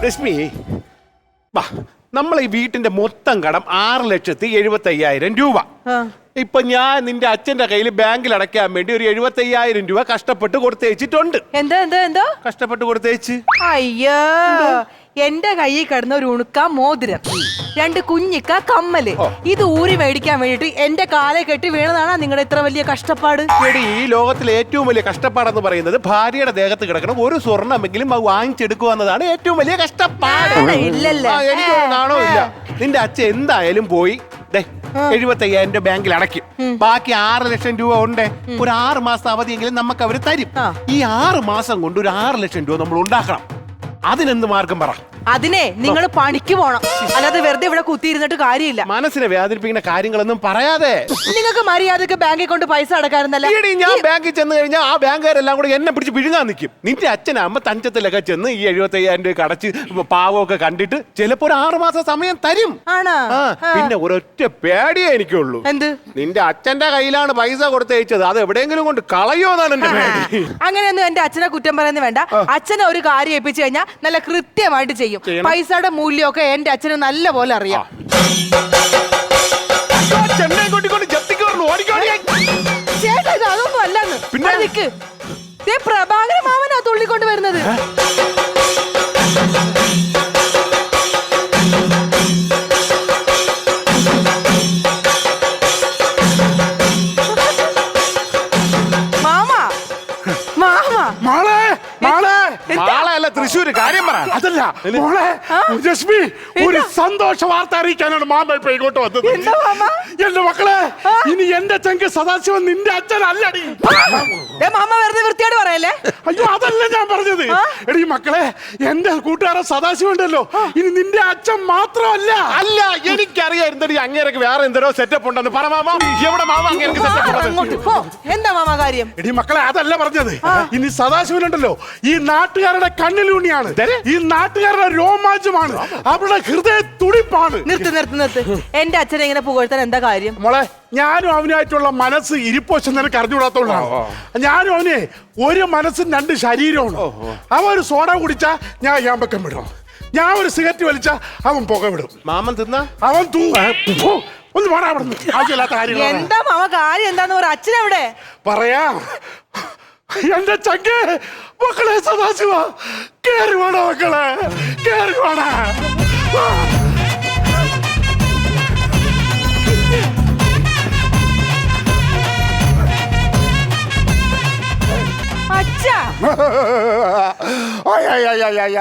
രശ്മി വാ, നമ്മൾ ഈ വീട്ടിന്റെ മൊത്തം കടം 6,75,000 രൂപ. ഇപ്പൊ ഞാൻ നിന്റെ അച്ഛന്റെ കയ്യിൽ ബാങ്കിൽ അടയ്ക്കാൻ വേണ്ടി ഒരു 75,000 രൂപ കഷ്ടപ്പെട്ട് കൊടുത്തേച്ചിട്ടുണ്ട്. എന്താ കഷ്ടപ്പെട്ട് കൊടുത്തേച്ച്? അയ്യോ, എന്റെ കയ്യിൽ കിടന്ന ഒരു ഉണുക്ക മോതിരം, 2 കുഞ്ഞിക്ക കമ്മല്, ഇത് ഊരി മേടിക്കാൻ വേണ്ടിട്ട് എന്റെ കാലെ കെട്ടി വീണതാണ് നിങ്ങളുടെ ഇത്ര വലിയ കഷ്ടപ്പാട്. ഈ ലോകത്തിലെ ഏറ്റവും വലിയ കഷ്ടപ്പാടെന്ന് പറയുന്നത് ഭാര്യയുടെ ദേഹത്ത് കിടക്കണം ഒരു സ്വർണ്ണമെങ്കിലും വാങ്ങിച്ചെടുക്കുക എന്നതാണ് ഏറ്റവും വലിയ കഷ്ടപ്പാട്. ഇല്ലല്ലേ? എനിക്ക് നാണോ ഇല്ല. നിന്റെ അച്ഛൻ എന്തായാലും പോയി 75,000 രൂപ ബാങ്കിൽ അടയ്ക്കും. ബാക്കി 6 ലക്ഷം രൂപ ഉണ്ട്. ഒരു 6 മാസം അവധിയെങ്കിലും നമുക്ക് അവര് തരും. ഈ 6 മാസം കൊണ്ട് ഒരു 6 ലക്ഷം രൂപ നമ്മൾ ഉണ്ടാക്കണം. അതിനെന്ത് മാർഗം പറ? അതിനെ നിങ്ങൾ പണിക്ക് പോണം, അല്ലാതെ വെറുതെ ഇവിടെ കുത്തിയിരുന്നിട്ട് കാര്യമില്ല. മനസ്സിനെ വേദനിപ്പിക്കുന്ന കാര്യങ്ങളൊന്നും പറയാതെ നിങ്ങൾക്ക് മര്യാദക്ക് ബാങ്കിൽ കൊണ്ട് പൈസ അടക്കാറുന്നല്ല. ഞാൻ ബാങ്കിൽ ചെന്ന് കഴിഞ്ഞാൽ ആ ബാങ്കുകാരെല്ലാം കൂടെ എന്നെ പിടിച്ച് വിഴുങ്ങാൻ നിൽക്കും. നിന്റെ അച്ഛനാകുമ്പോ തഞ്ചത്തിലൊക്കെ ചെന്ന് ഈ 75,000 രൂപ അടച്ച് പാവമൊക്കെ കണ്ടിട്ട് ചിലപ്പോ ഒരു 6 മാസം സമയം തരും. പിന്നെ ഒരൊറ്റ പേടിയേ എനിക്കുള്ളൂ. എന്ത്? നിന്റെ അച്ഛന്റെ കയ്യിലാണ് പൈസ കൊടുത്തയച്ചത്, അത് എവിടെയെങ്കിലും കൊണ്ട് കളയോന്നാണ് എന്റെ പേടി. അങ്ങനെയൊന്നും എന്റെ അച്ഛനെ കുറ്റം പറയുന്നത് വേണ്ട. അച്ഛനെ ഒരു കാര്യം ഏൽപ്പിച്ചു കഴിഞ്ഞാൽ നല്ല കൃത്യമായിട്ട് ചെയ്യും. പൈസയുടെ മൂല്യമൊക്കെ എന്റെ അച്ഛന് നല്ല പോലെ അറിയാം. ചേട്ടാ, ഇത് അതൊന്നും അല്ലെന്ന്. പിന്നെ നിക്ക്, പ്രഭാകര മാമനാ തുള്ളിക്കൊണ്ട് വരുന്നത്. തൃശ്ശൂര് കാര്യം പറ. അതല്ല മോളെ രശ്മി, ഒരു സന്തോഷ വാർത്ത അറിയിക്കാനാണ് മാമ ഇപ്പൊ ഇങ്ങോട്ട് വന്നത്. എന്റെ മക്കളെ, ഇനി എന്റെ ചങ്ക് സദാശിവൻ നിന്റെ അച്ഛനല്ലടി. മാമ വെറുതെ വൃത്തിയോട് പറയല്ലേ. അയ്യോ, അതല്ല ഞാൻ പറഞ്ഞത്. എടി മക്കളെ, എന്റെ കൂട്ടുകാരൻ സദാശിവൻ ഉണ്ടല്ലോ, ഇനി നിന്റെ അച്ഛൻ മാത്രമല്ല. അല്ല, എനിക്കറിയാം എന്തെങ്കിലും അങ്ങേരൊക്കെ വേറെ എന്തോ സെറ്റപ്പ് ഉണ്ടെന്ന്. പറ മാമ, എവിടെ മാമ അങ്ങേരൊക്കെ സെറ്റപ്പ്? എന്താ മാമ കാര്യം? എടി മക്കളെ, അതല്ല പറഞ്ഞത്. ഇനി സദാശിവൻ ഉണ്ടല്ലോ, ഈ നാട്ടുകാരുടെ കണ്ണിലൂണിയാണ്, ഈ നാട്ടുകാരുടെ രോമാഞ്ചമാണ്, അവരുടെ ഹൃദയ തുടിപ്പാണ്. നിർത്ത്. എന്റെ അച്ഛനെ ഇങ്ങനെ പുകഴ്ത്താൻ എന്താ കാര്യം? മോളെ, ഞാനും അവനായിട്ടുള്ള മനസ്സ് ഇരിപ്പോശം നിനക്ക് അറിഞ്ഞുകൂടാത്തോളാണ്. ഞാനും അവനെ ഒരു മനസ്സും 2 ശരീരമാണ്. അവൻ ഒരു സോഡ കുടിച്ചാ ഞാൻ യാമ്പക്കം വിടും, ഞാൻ ഒരു സിഗരറ്റ് വലിച്ചാ അവൻ പുക വിടും. മാമൻ തിന്ന അവൻ ഒന്ന് പറയാ ആവശ്യമില്ലാത്ത കാര്യങ്ങൾ. എന്താ മാമ കാര്യം? എന്താന്ന് പറ. അച്ഛനെവിടെ? പറയാം. എന്റെ ചങ്കേ മക്കളെ, സദാശിവ കേറി വേണോ മക്കളെ, കേറി വേണ.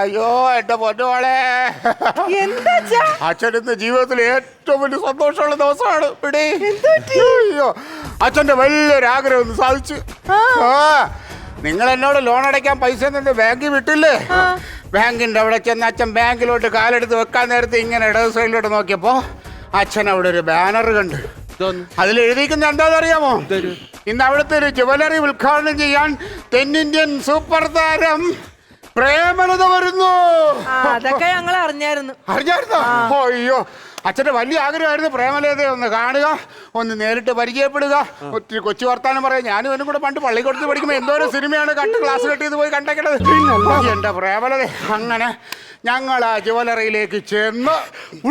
അയ്യോ, എന്റെ പൊന്നോളെ, എന്താ അച്ഛനിന്ന് ജീവിതത്തിൽ ഏറ്റവും വലിയ സന്തോഷമുള്ള ദിവസമാണ്. അയ്യോ, അച്ഛന്റെ വലിയൊരു ആഗ്രഹം ഒന്ന് സാധിച്ചു. നിങ്ങൾ എന്നോട് ലോൺ അടയ്ക്കാൻ പൈസ നിന്ന് ബാങ്കിൽ വിട്ടില്ലേ? ബാങ്കിന്റെ അവിടെ ചെന്ന് അച്ഛൻ ബാങ്കിലോട്ട് കാലെടുത്ത് വെക്കാൻ നേരത്തെ ഇങ്ങനെ ഇടത് സൈഡിലോട്ട് നോക്കിയപ്പോ അച്ഛൻ അവിടെ ഒരു ബാനർ കണ്ടു. അതിൽ എഴുതിക്കുന്ന എന്താണെന്നറിയാമോ? ഇന്ന് അവിടുത്തെ ഒരു ജുവലറി ഉദ്ഘാടനം ചെയ്യാൻ തെന്നിന്ത്യൻ സൂപ്പർ താരം പ്രേമലത വരുന്നു. അതൊക്കെ ഞങ്ങൾ അറിഞ്ഞായിരുന്നോ? അയ്യോ, അച്ഛന്റെ വലിയ ആഗ്രഹമായിരുന്നു പ്രേമലതയെ ഒന്ന് കാണുക, ഒന്ന് നേരിട്ട് പരിചയപ്പെടുക, ഒത്തിരി കൊച്ചു വർത്താനം പറയാം. ഞാനും എന്നും കൂടെ പണ്ട് പള്ളിക്കൂടത്തിൽ പഠിക്കുമ്പോൾ എന്തോ ഒരു സിനിമയാണ് ക്ലാസ് കട്ട് ചെയ്ത് പോയി കണ്ടേക്കണത്. എന്റെ പ്രേമലത. അങ്ങനെ ഞങ്ങൾ ആ ജുവലറിയിലേക്ക് ചെന്ന്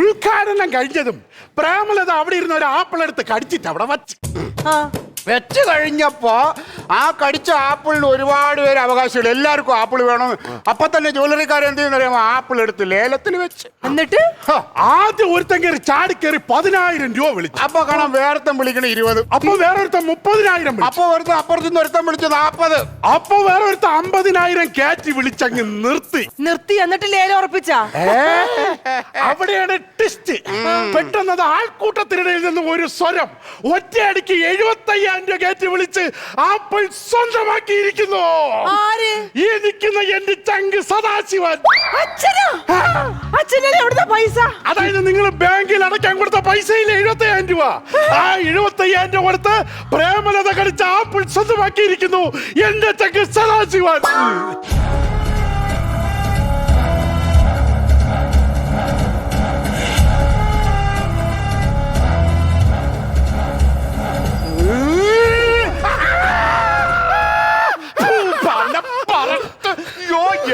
ഉദ്ഘാടനം കഴിഞ്ഞതും പ്രേമലത അവിടെ ഇരുന്ന ഒരു ആപ്പിൾ എടുത്ത് കടിച്ചിട്ട് അവിടെ വെച്ച് കഴിഞ്ഞപ്പോ ആ കടിച്ച ആപ്പിളിന് ഒരുപാട് പേര് അവകാശമുണ്ട്. എല്ലാവർക്കും ആപ്പിൾ വേണം. അപ്പൊ തന്നെ ജുവലറിക്കാരൻ എന്ത് ചെയ്യുന്ന ആപ്പിൾ എടുത്ത് ലേലത്തിൽ വെച്ച്, എന്നിട്ട് ആദ്യം ഒരുത്തൻ കയറി ചാടിക്കേറി 10,000 രൂപ വിളിച്ചു. അപ്പൊ കാണാം വേറൊരുത്തൻ വിളിക്കണ 20. അപ്പൊ വേറൊരുത്തൻ 30,000. അപ്പൊ ഒരുത്തൻ അപ്പുറത്തുനിന്ന് ഒരുത്തൻ വിളിച്ചു 40. അപ്പൊ വേറൊരുത്തൻ 50,000 കയറ്റി വിളിച്ചങ്ങ് നിർത്തി. എന്നിട്ട് ലേലം ഉറപ്പിച്ചാ? അവിടെയാണ് ട്വിസ്റ്റ്. പെട്ടെന്നത് ആൾക്കൂട്ടത്തിനിടയിൽ നിന്ന് ഒരു സ്വരം ഒറ്റയടിക്ക് 75,000 രൂപ കയറ്റി വിളിച്ച് ആപ്പിൾ സ്വന്തമാക്കിയിരിക്കുന്നു. ഈ നിൽക്കുന്ന എന്റെ ചങ്ക് സദാശിവൻ. പൈസ? അതായത് നിങ്ങൾ ബാങ്കിൽ അടയ്ക്കാൻ കൊടുത്ത പൈസയിലെ 75,000 രൂപ, ആ 75,000 രൂപ കൊടുത്ത് പ്രേമലത കടിച്ച ആപ്പിൾ സ്വന്തമാക്കിയിരിക്കുന്നു എന്റെ ചങ്ക് സദാശിവൻ.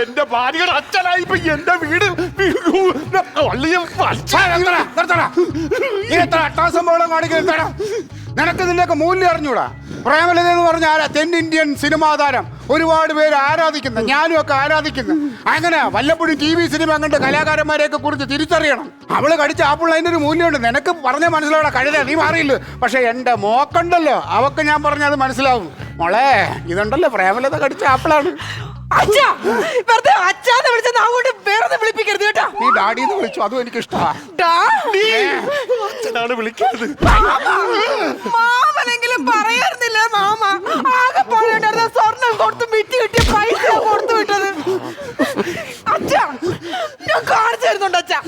എന്റെ ഭാര്യയുടെ അച്ഛനായി ഇപ്പൊ എന്റെ വീട് നിനക്ക് നിന്നൊക്കെ മൂല്യം അറിഞ്ഞൂടാ. പ്രേമലത എന്ന് പറഞ്ഞ ആരാ? തെന്നിന്ത്യൻ സിനിമാ താരം, ഒരുപാട് പേര് ആരാധിക്കുന്ന, ഞാനും ഒക്കെ ആരാധിക്കുന്നു. അങ്ങനെ വല്ലപ്പോഴും TV സിനിമ അങ്ങനത്തെ കലാകാരന്മാരെയൊക്കെ കുറിച്ച് തിരിച്ചറിയണം. അവള് കടിച്ച ആപ്പിൾ അതിന്റെ ഒരു മൂല്യമുണ്ട്. നിനക്ക് പറഞ്ഞ മനസ്സിലാവണ കഴുത, നീ മാറിയില്ല. പക്ഷെ എന്റെ മോക്കുണ്ടല്ലോ, അവക്ക് ഞാൻ പറഞ്ഞത് മനസ്സിലാവും. മോളെ, ഇതുണ്ടല്ലോ പ്രേമലത കടിച്ച ആപ്പിളാണ്. അച്ഛാ, വെറുതെ അച്ഛാന്ന് വിളിച്ചത് അങ്ങോട്ട് വേറെ വിളിപ്പിക്കരുത് കേട്ടോ. നീ ഡാഡിന്ന് വിളിച്ചു, അതും എനിക്ക് ഇഷ്ടമാണ്. അച്ഛനാണ് വിളിക്കുന്നത്. മാമനെങ്കിലും പറയാറുന്നില്ല മാമ. ആകെ പറയണ്ടായിരുന്ന സ്വർണം കൊടുത്ത് വിറ്റ് കിട്ടിയ പൈസ കൊടുത്തു വിട്ടത്. അച്ഛാ, ഞാൻ കാണിച്ചു തരുന്നുണ്ട് അച്ഛാ.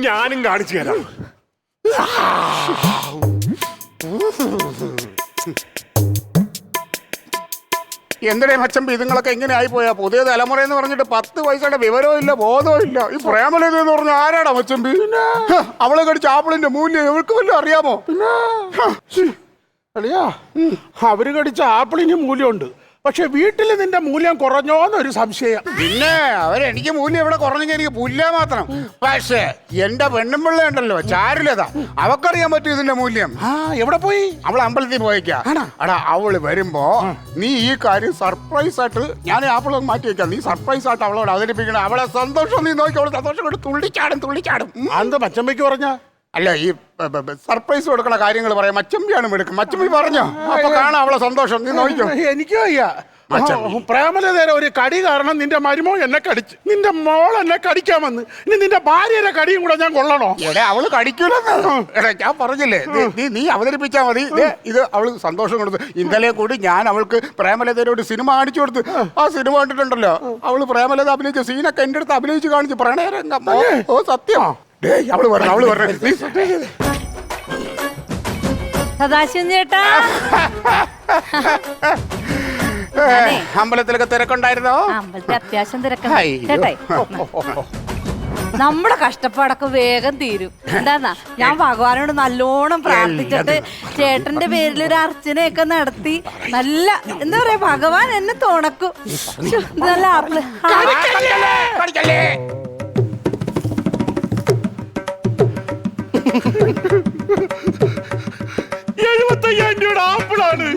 ഞാനും കാണിച്ചു തരാം. എന്തിനെ മച്ചമ്പി ഇതുങ്ങളൊക്കെ എങ്ങനെ ആയിപ്പോയാ? പുതിയ തലമുറ എന്ന് പറഞ്ഞിട്ട് 10 പൈസയുടെ വിവരവും ഇല്ല, ബോധവും ഇല്ല. ഈ പ്രേമലത എന്ന് പറഞ്ഞ ആരാടാ മച്ചമ്പി? അവളെ കടിച്ച ആപ്പിളിന്റെ മൂല്യം ഇവൾക്ക് വല്ലതും അറിയാമോ? അളിയാ, അവര് കടിച്ച ആപ്പിളിന് മൂല്യമുണ്ട്. പക്ഷെ വീട്ടിൽ നിന്റെ മൂല്യം കുറഞ്ഞോന്നൊരു സംശയം. പിന്നെ അവരെനിക്ക് മൂല്യം ഇവിടെ കുറഞ്ഞെങ്കിൽ എനിക്ക് പുല്ല മാത്രം. പക്ഷേ എന്റെ പെണ്ണുമ്പിള്ള ഉണ്ടല്ലോ, ചാരുലത, അവക്കറിയാൻ പറ്റും ഇതിന്റെ മൂല്യം. എവിടെ പോയി? അവൾ അമ്പലത്തിൽ പോയേക്കാ. അടാ, അവള് വരുമ്പോ നീ ഈ കാര്യം സർപ്രൈസ് ആയിട്ട്, ഞാൻ ആപ്പിൾ മാറ്റി വെക്കാം, നീ സർപ്രൈസ് ആയിട്ട് അവളോട് അവതരിപ്പിക്കണം. അവളെ സന്തോഷം നീ നോക്കി, അവള് സന്തോഷം കൊണ്ട് തുള്ളിച്ചാടും. അത് മച്ചമ്മയ്ക്ക് പറഞ്ഞ അല്ല, ഈ സർപ്രൈസ് കൊടുക്കണ കാര്യങ്ങൾ പറയാം. മച്ചമ്പിയാണ് എടുക്കും. മച്ചമ്പി പറഞ്ഞോ, അപ്പൊ കാണാം അവളെ സന്തോഷം. നീ നോക്കിക്കോ. എനിക്കോ വയ്യ. പ്രേമലതേരെ ഒരു കടി കാരണം നിന്റെ മരുമോ എന്നെ കടിച്ചു, നിന്റെ മോൾ എന്നെ കടിക്കാൻ വന്ന്. ഇനി നിന്റെ ഭാര്യയുടെ കടിയും കൂടെ ഞാൻ കൊള്ളണോ? എടേ, അവള് കടിക്കൂലെന്ന്. എടാ, ഞാൻ പറഞ്ഞില്ലേ, നീ അവതരിപ്പിച്ചാ മതി. ഇത് അവള് സന്തോഷം കൊടുത്തു. ഇന്നലെ കൂടി ഞാൻ അവൾക്ക് പ്രേമലതയുടെ ഒരു സിനിമ കാണിച്ചു കൊടുത്തു. ആ സിനിമ കണ്ടിട്ടുണ്ടല്ലോ, അവള് പ്രേമലത അഭിനയിച്ച സീനൊക്കെ എന്റെ അടുത്ത് അഭിനയിച്ച് കാണിച്ചു. പ്രണയരംഗം. ഓ സത്യം. അവള് പറഞ്ഞു സദാശിവൻ ചേട്ടാ, അമ്പലത്തിലൊക്കെ തിരക്കുണ്ടായിരുന്നോ? അമ്പലത്തിൽ അത്യാവശ്യം തിരക്കാ ചേട്ടായി. നമ്മുടെ കഷ്ടപ്പാടൊക്കെ വേഗം തീരും. എന്താന്നാ, ഞാൻ ഭഗവാനോട് നല്ലോണം പ്രാർത്ഥിച്ചിട്ട് ചേട്ടന്റെ പേരിൽ ഒരു അർച്ചനയൊക്കെ നടത്തി നല്ല എന്താ പറയാ, ഭഗവാൻ എന്നെ തുണക്കും. നല്ല ആപ്പിള് 75,000 രൂപയുടെ ആപ്പിളാണ്.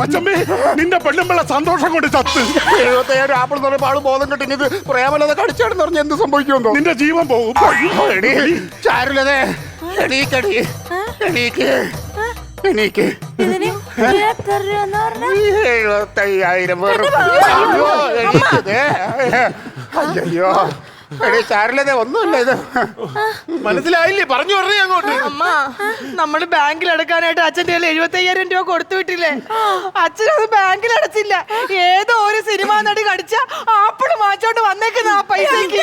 മച്ചമ്മേ, നിന്റെ പെണ്ണുമ്പിള്ള സന്തോഷം കൊണ്ട് ചത്ത്. 77 ആപ്പിൾ എന്ന് പറയുമ്പോൾ ആള് ബോധം കിട്ടി. ഇത് പ്രേമലത കടിച്ചാണെന്ന് പറഞ്ഞാൽ എന്ത് സംഭവിക്കുമെന്നോ? നിന്റെ ജീവൻ പോകും. ചാരുലതേ, എണീക്ക്. ഇതിന് എത്ര രൂപ 75,000 അയ്യോ, ചാരുലതേ, ഒന്നുമില്ല ഇത്. മനസ്സിലായില്ലേ? പറഞ്ഞു പറഞ്ഞേ അങ്ങോട്ട്. അമ്മ, നമ്മള് ബാങ്കിൽ അടക്കാനായിട്ട് അച്ഛൻ്റെ 75,000 രൂപ കൊടുത്തു വിട്ടില്ലേ? അച്ഛനത് ബാങ്കിൽ അടച്ചില്ല. ഏതോ ഒരു സിനിമ നടി കടിച്ച ആപ്പിള് മാച്ചോണ്ട് വന്നേക്കുന്ന ആ പൈസക്ക്.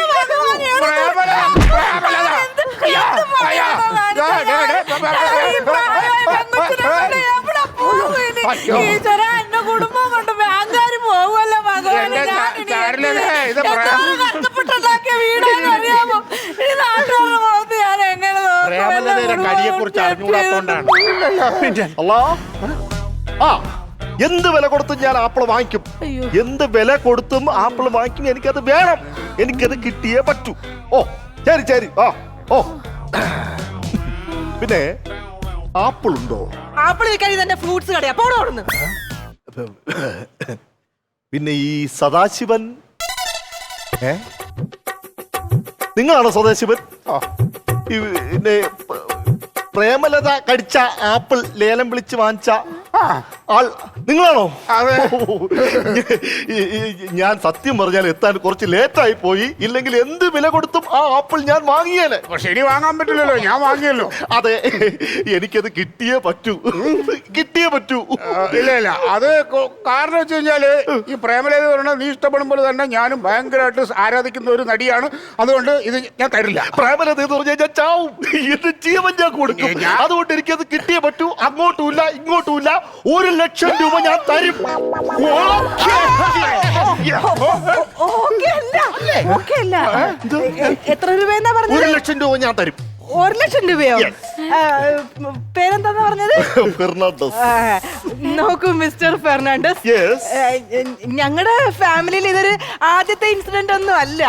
എന്റെ കുടുംബം കൊണ്ട് ബാങ്കാര് പോകുമല്ലോ ഭഗവാനെ. കഷ്ടപ്പെട്ടുണ്ടാക്കിയ വീടാന്ന് അറിയാമോ? ഈ നാട്ടുകാരുടെ മുഖത്ത് ഞാൻ എങ്ങനെ കടിയെ കുറിച്ച് അറിഞ്ഞുകൂടാത്തോണ്ടാണ്. അല്ലാ, എന്ത് വില കൊടുത്തും ഞാൻ ആപ്പിൾ വാങ്ങിക്കും. എന്ത് വില കൊടുത്തും ആപ്പിൾ വാങ്ങിക്കും. എനിക്കത് വേണം, എനിക്കത് കിട്ടിയേ പറ്റൂ. ഓ ശരി. ഓ പിന്നെ ആപ്പിൾ ഉണ്ടോ? ആപ്പിൾ വിൽക്കാൻ ഇതെന്റെ ഫ്രൂട്ട്സ് കടയാ, പോണോടുന്ന്. പിന്നെ ഈ സദാശിവൻ, നിങ്ങളാണോ സദാശിവൻ? പിന്നെ പ്രേമലത കടിച്ച ആപ്പിൾ ലേലം വിളിച്ച് വാങ്ങിച്ച ആൾ നിങ്ങളാണോ? ഞാൻ സത്യം പറഞ്ഞാൽ എത്താൻ കുറച്ച് ലേറ്റായി പോയി. ഇല്ലെങ്കിൽ എന്ത് വില കൊടുത്തും ആ ആപ്പിൾ ഞാൻ വാങ്ങിയേനെ. പക്ഷെ ഇനി വാങ്ങാൻ പറ്റില്ലല്ലോ, ഞാൻ വാങ്ങിയല്ലോ. അതെ, എനിക്കത് കിട്ടിയേ പറ്റൂ. ഇല്ല, അത് കാരണം വെച്ച് കഴിഞ്ഞാല് ഈ പ്രേമലത പറഞ്ഞാൽ നീ ഇഷ്ടപ്പെടുമ്പോൾ തന്നെ ഞാനും ഭയങ്കരമായിട്ട് ആരാധിക്കുന്ന ഒരു നടിയാണ്. അതുകൊണ്ട് ഇത് ഞാൻ തരില്ല. പ്രേമലത എന്ന് പറഞ്ഞാൽ ഞാൻ ചാവും. എന്റെ ജീവൻ ഞാൻ കൊടുക്കും. അതുകൊണ്ട് എനിക്കത് കിട്ടിയേ പറ്റൂ. അങ്ങോട്ടുമില്ല ഇങ്ങോട്ടുമില്ല. 1,00,000 രൂപ ഞാൻ തരും. എത്ര രൂപയെന്നാ പറഞ്ഞത്? 1,00,000 രൂപ ഞാൻ തരും. 1,00,000 രൂപയോ? പേരെന്താന്ന് പറഞ്ഞത്? ഫെർണാണ്ടസ്. നോക്കൂ മിസ്റ്റർ ഫെർണാണ്ടസ്, Yes. ഞങ്ങളുടെ ഫാമിലിയിൽ ഇതൊരു ആദ്യത്തെ ഇൻസിഡന്റ് ഒന്നും അല്ല.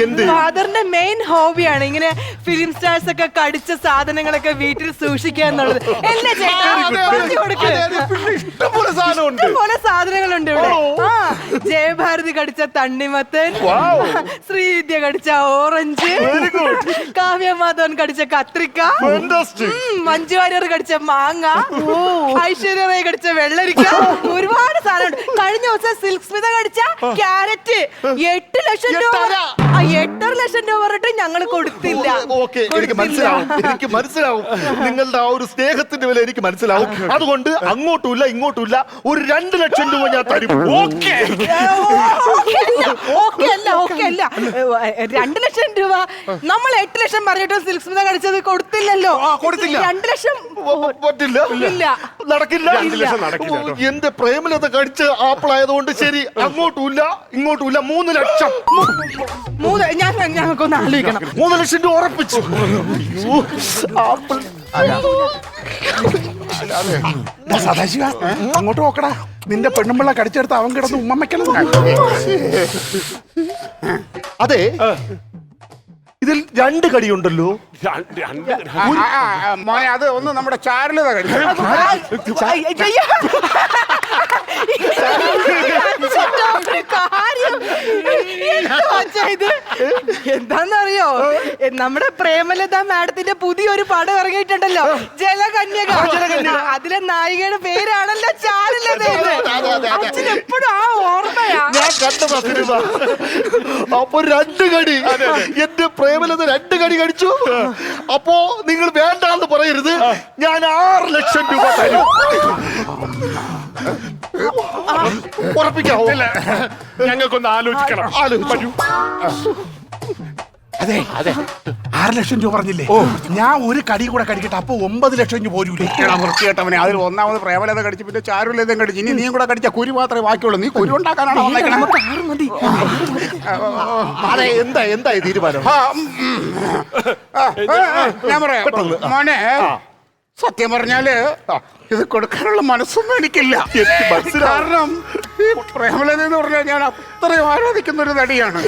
എന്ത്? ഫാദറിന്റെ മെയിൻ ഹോബിയാണ് ഇങ്ങനെ ഫിലിം സ്റ്റാർസ് ഒക്കെ കടിച്ച സാധനങ്ങളൊക്കെ വീട്ടിൽ സൂക്ഷിക്കുക എന്നുള്ളത്. എന്നെ ചേട്ടാ പറഞ്ഞു കൊടുക്ക്. ഇഷ്ടംപോലെ സാധനമുണ്ട്. ഇഷ്ടംപോലെ സാധനങ്ങളുണ്ട് ഇവിടെ. ആ, ജയഭാരതി കടിച്ച തണ്ണിമത്തൻ, ശ്രീവിദ്യ കടിച്ച ഓറഞ്ച്, കാവ്യമാധവൻ കടിച്ച കത്രിക്ക, മഞ്ജു വാര്യർ കടിച്ച മാങ്ങ, ഐശ്വര്യ റായ് കടിച്ച വെള്ളരിക്ക, ഒരുപാട് സാധനമുണ്ട്. കഴിഞ്ഞ ദിവസം സിൽക്ക് സ്മിത കടിച്ച ക്യാരറ്റ് 8 ലക്ഷം രൂപ. 8.5 ലക്ഷം രൂപ പറഞ്ഞിട്ട് ഞങ്ങൾ കൊടുത്തില്ല. ഓക്കെ, എനിക്ക് മനസ്സിലാവും നിങ്ങളുടെ ആ ഒരു സ്നേഹത്തിന്റെ വില എനിക്ക് മനസ്സിലാവും. അതുകൊണ്ട് അങ്ങോട്ടുമില്ല ഇങ്ങോട്ടുമില്ല, ഒരു 2 ലക്ഷം രൂപ ഞാൻ തരും. ഓക്കെ. 2 ലക്ഷം രൂപ നമ്മൾ 8 ലക്ഷം പറഞ്ഞിട്ട് സിൽക്ക് സ്മിത കടിച്ചത് കൊടുത്തില്ലല്ലോ. 2 ലക്ഷം പറ്റില്ല, ഇല്ല, നടക്കില്ല. 2 ലക്ഷം നടക്കില്ല കേട്ടോ. എന്റെ പ്രേമലത കടിച്ച ആപ്പിൾ ആയതുകൊണ്ട് ശരി, അങ്ങോട്ടുമില്ല ഇങ്ങോട്ടുമില്ല. 3 ലക്ഷം. ഞങ്ങൾക്കൊന്ന് ആലോചിക്കണം. 3 ലക്ഷം രൂപ ഉറപ്പിച്ചു. ആപ്പിൾ സദാശിവ, അങ്ങോട്ട് നോക്കടാ. നിന്റെ പെണ്ണുമ്പിള്ള കടിച്ചെടുത്ത് അവൻ കിടന്ന് ഉമ്മമ്മയ്ക്കണം. അതെ, ഇതിൽ 2 കടിയുണ്ടല്ലോ. മോനെ, അത് ഒന്ന് നമ്മുടെ ചാരുലത കഴിച്ചു. എന്താന്നറിയോ, നമ്മുടെ പ്രേമലത മാഡത്തിന്റെ പുതിയൊരു പടം ഇറങ്ങിയിട്ടുണ്ടല്ലോ, ജലകന്യക. അതിലെ നായികയുടെ പേരാണല്ലോ ചാരുലത. എപ്പോഴും ആ ഓർമ്മയാ. ഞാൻ കണ്ടതാ സിനിമ. അപ്പൊ 2 കടി, എന്റെ പ്രേമലത 2 കടി കടിച്ചു. അപ്പോ നിങ്ങൾ വേണ്ടാന്ന് പറയരുത്, ഞാൻ 6 ലക്ഷം രൂപ തരും. ഉറപ്പിക്കാവോ? ഞങ്ങൾക്കൊന്ന് ആലോചിക്കണം. അതെ 6 ലക്ഷം രൂപ പറഞ്ഞില്ലേ? ഞാൻ ഒരു കടി കൂടെ കടിക്കട്ടെ, അപ്പൊ 9 ലക്ഷം രൂപ പോരൂലേ? വൃത്തികെട്ടവനെ, അതിൽ ഒന്നാമത് പ്രേമലത കടിച്ച് പിന്നെ ചാരുലതം കടിച്ച്. ഇനി നീയും കൂടെ കടിച്ച കുരു മാത്രമേ ബാക്കിയുള്ളൂ. നീ കുരു ഉണ്ടാക്കാനാണോ വന്നേക്കണേ? അതെ, എന്തായി തീരുമാനം? ഞാൻ പറയാം മോനെ, സത്യം പറഞ്ഞാല് ഇത് കൊടുക്കാനുള്ള മനസ്സൊന്നും എനിക്കില്ല. കാരണം ഈ പ്രേമലത എന്ന് പറഞ്ഞാൽ ഞാൻ അത്രയും ആരാധിക്കുന്ന ഒരു നടിയാണ്.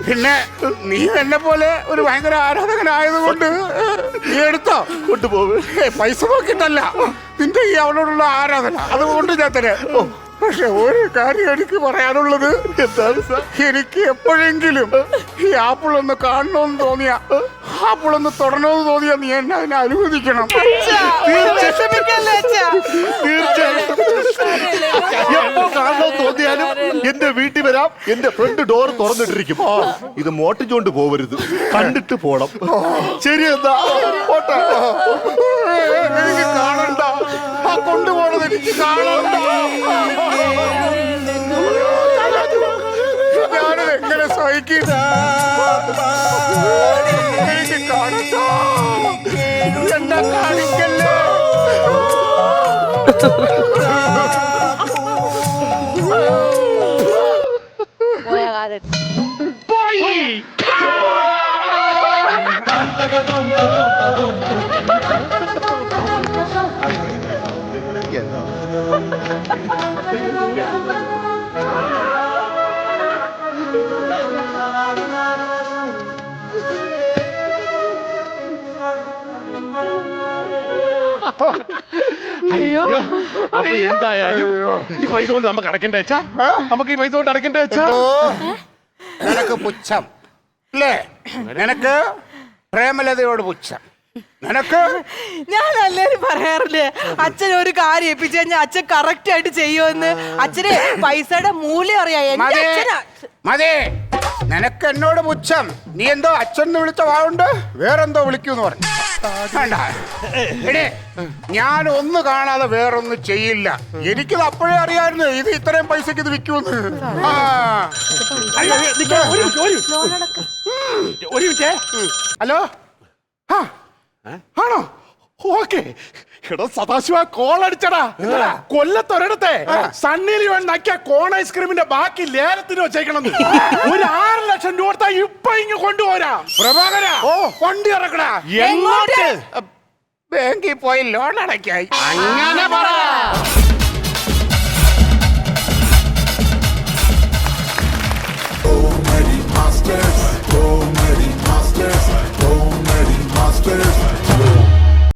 പിന്നെ നീ എന്നെ പോലെ ഒരു ഭയങ്കര ആരാധകനായതുകൊണ്ട് നീ എടുത്തോ, കൊണ്ടുപോകും. പൈസ നോക്കിയിട്ടല്ല, നിന്റെ ഈ അവളോടുള്ള ആരാധന, അതുകൊണ്ട് ഞാൻ തരാം. പക്ഷെ ഒരു കാര്യം എനിക്ക് പറയാനുള്ളത്, എനിക്ക് എപ്പോഴെങ്കിലും ഈ ആപ്പിൾ ഒന്ന് കാണണമെന്ന് തോന്നിയാ, ആപ്പിൾ ഒന്ന് തൊടണമെന്ന് തോന്നിയാ, നീ എന്നെ അതിനെ അനുവദിക്കണം. എപ്പോ കാണണമെന്ന് തോന്നിയാലും എന്റെ വീട്ടിൽ വരാം. എന്റെ ഫ്രണ്ട് ഡോർ തുറന്നിട്ടിരിക്കും. ഇത് മോട്ടിച്ചോണ്ട് പോവരുത്, കണ്ടിട്ട് പോണം. ശരി, എന്താ പോട്ടെ. എനിക്ക് കാണണ്ട, ആ കൊണ്ടുപോണത് എനിക്ക് കാണണ്ട. ഞാനത് എങ്ങനെ സഹിക്കും? എനിക്ക് കാണണ്ട, എന്നെ കാണിക്കല്ലേ. അയ്യോ, അപ്പൊ എന്തായാലും ഈ പൈസ കൊണ്ട് നമുക്ക് അടക്കണ്ടേ അച്ഛാ? നമുക്ക് ഈ പൈസ കൊണ്ട് അടക്കണ്ടേ അച്ഛാ? നിനക്ക് പുച്ഛം അല്ലേ? നിനക്ക് പ്രേമലതയോട് പുച്ഛം. നിനക്ക് ഞാൻ എല്ലാരും പറയാറില്ലേ, അച്ഛൻ ഒരു കാര്യം ഏൽപ്പിച്ചു കഴിഞ്ഞാൽ അച്ഛൻ കറക്റ്റ് ആയിട്ട് ചെയ്യുമെന്ന്. അച്ഛന് പൈസയുടെ മൂല്യം അറിയാം. എന്റെ മതി, അച്ഛനാ. മതി. നിനക്ക് എന്നോട് പുച്ഛം. നീ എന്തോ അച്ഛൻ വിളിച്ച വാവുണ്ട്, വേറെന്തോ വിളിക്കൂന്ന് പറഞ്ഞു. വേണ്ട എടേ, ഞാൻ ഒന്ന് കാണാതെ വേറൊന്നും ചെയ്യില്ല. എനിക്കിത് അപ്പോഴേ അറിയാമായിരുന്നു ഇത് ഇത്രയും പൈസക്ക് ഇത് വിൽക്കുമെന്ന്. ഒരു മിനിറ്റ്. ഹലോ, ആണോ? ഓക്കെ എടോ സദാശിവ കോൾ അടിച്ചടാ കൊല്ലത്തൊരിടത്തെ സണ്ണി ലിയോൺ നക്കിയ കോൺ ഐസ്ക്രീമിന്റെ ബാക്കി ലേലത്തിന് വെച്ചേക്കണം ഒരു 6 ലക്ഷം രൂപ കൊടുത്താ ഇപ്പൊ ഇങ്ങ് കൊണ്ടുപോരാ പ്രഭാകര വണ്ടി ഇറക്കടാ എങ്ങോട്ട്? ബാങ്കിൽ പോയി ലോൺ അടയ്ക്കായി അങ്ങനെ പറ.